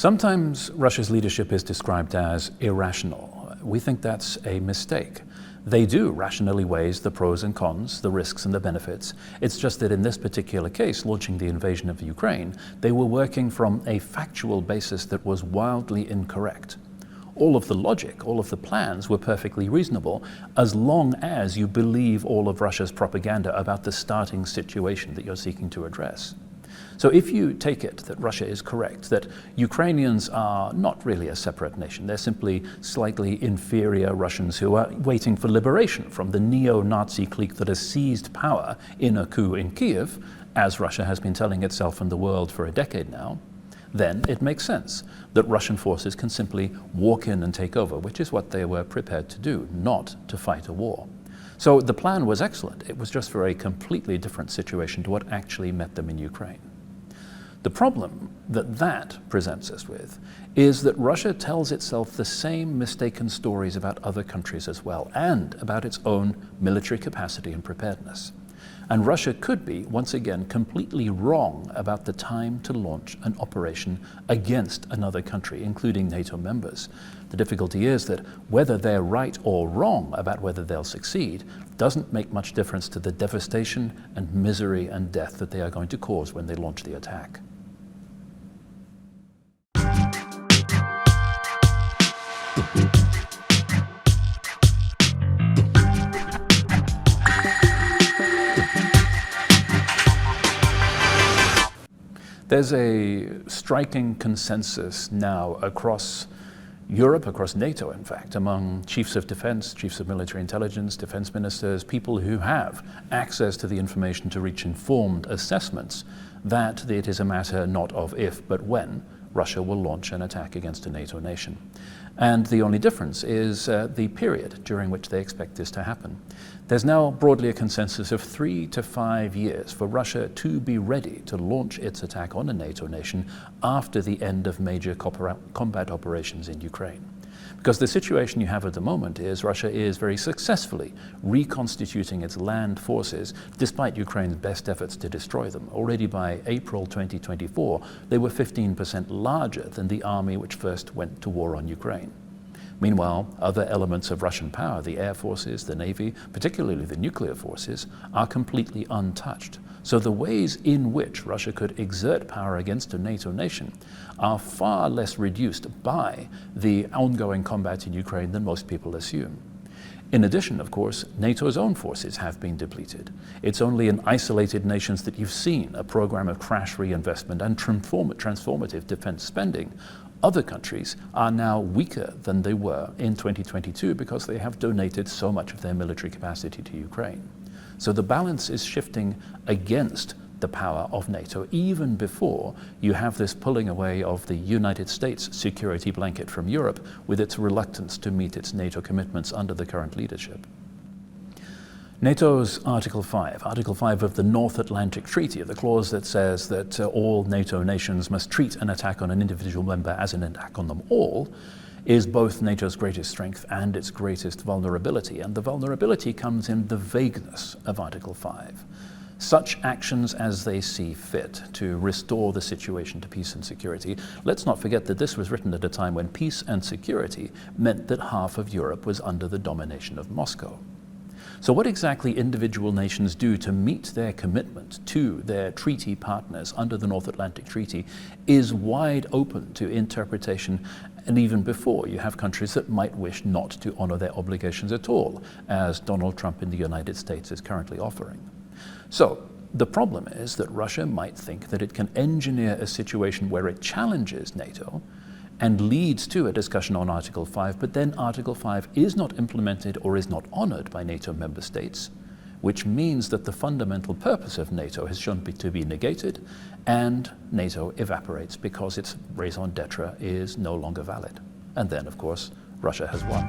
Sometimes Russia's leadership is described as irrational. We think that's a mistake. They do rationally weigh the pros and cons, the risks and the benefits. It's just that in this particular case, launching the invasion of Ukraine, they were working from a factual basis that was wildly incorrect. All of the logic, all of the plans were perfectly reasonable as long as you believe all of Russia's propaganda about the starting situation that you're seeking to address. So if you take it that Russia is correct, that Ukrainians are not really a separate nation, they're simply slightly inferior Russians who are waiting for liberation from the neo-Nazi clique that has seized power in a coup in Kiev, as Russia has been telling itself and the world for a decade now, then it makes sense that Russian forces can simply walk in and take over, which is what they were prepared to do, not to fight a war. So the plan was excellent. It was just for a completely different situation to what actually met them in Ukraine. The problem that presents us with is that Russia tells itself the same mistaken stories about other countries as well, and about its own military capacity and preparedness. And Russia could be, once again, completely wrong about the time to launch an operation against another country, including NATO members. The difficulty is that whether they're right or wrong about whether they'll succeed doesn't make much difference to the devastation and misery and death that they are going to cause when they launch the attack. There's a striking consensus now across Europe, across NATO in fact, among chiefs of defense, chiefs of military intelligence, defense ministers, people who have access to the information to reach informed assessments, that it is a matter not of if but when Russia will launch an attack against a NATO nation. And the only difference is the period during which they expect this to happen. There's now broadly a consensus of 3 to 5 years for Russia to be ready to launch its attack on a NATO nation after the end of major combat operations in Ukraine. Because the situation you have at the moment is Russia is very successfully reconstituting its land forces despite Ukraine's best efforts to destroy them. Already by April 2024, they were 15% larger than the army which first went to war on Ukraine. Meanwhile, other elements of Russian power, the air forces, the navy, particularly the nuclear forces, are completely untouched. So the ways in which Russia could exert power against a NATO nation are far less reduced by the ongoing combat in Ukraine than most people assume. In addition, of course, NATO's own forces have been depleted. It's only in isolated nations that you've seen a program of crash reinvestment and transformative defense spending. Other countries are now weaker than they were in 2022 because they have donated so much of their military capacity to Ukraine. So the balance is shifting against the power of NATO even before you have this pulling away of the United States security blanket from Europe with its reluctance to meet its NATO commitments under the current leadership. NATO's Article 5 of the North Atlantic Treaty, the clause that says that all NATO nations must treat an attack on an individual member as an attack on them all, is both NATO's greatest strength and its greatest vulnerability. And the vulnerability comes in the vagueness of Article 5. Such actions as they see fit to restore the situation to peace and security. Let's not forget that this was written at a time when peace and security meant that half of Europe was under the domination of Moscow. So what exactly individual nations do to meet their commitment to their treaty partners under the North Atlantic Treaty is wide open to interpretation. And even before, you have countries that might wish not to honor their obligations at all, as Donald Trump in the United States is currently offering. So the problem is that Russia might think that it can engineer a situation where it challenges NATO and leads to a discussion on Article 5, but then Article 5 is not implemented or is not honored by NATO member states, which means that the fundamental purpose of NATO has shown to be negated, and NATO evaporates because its raison d'etre is no longer valid. And then, of course, Russia has won.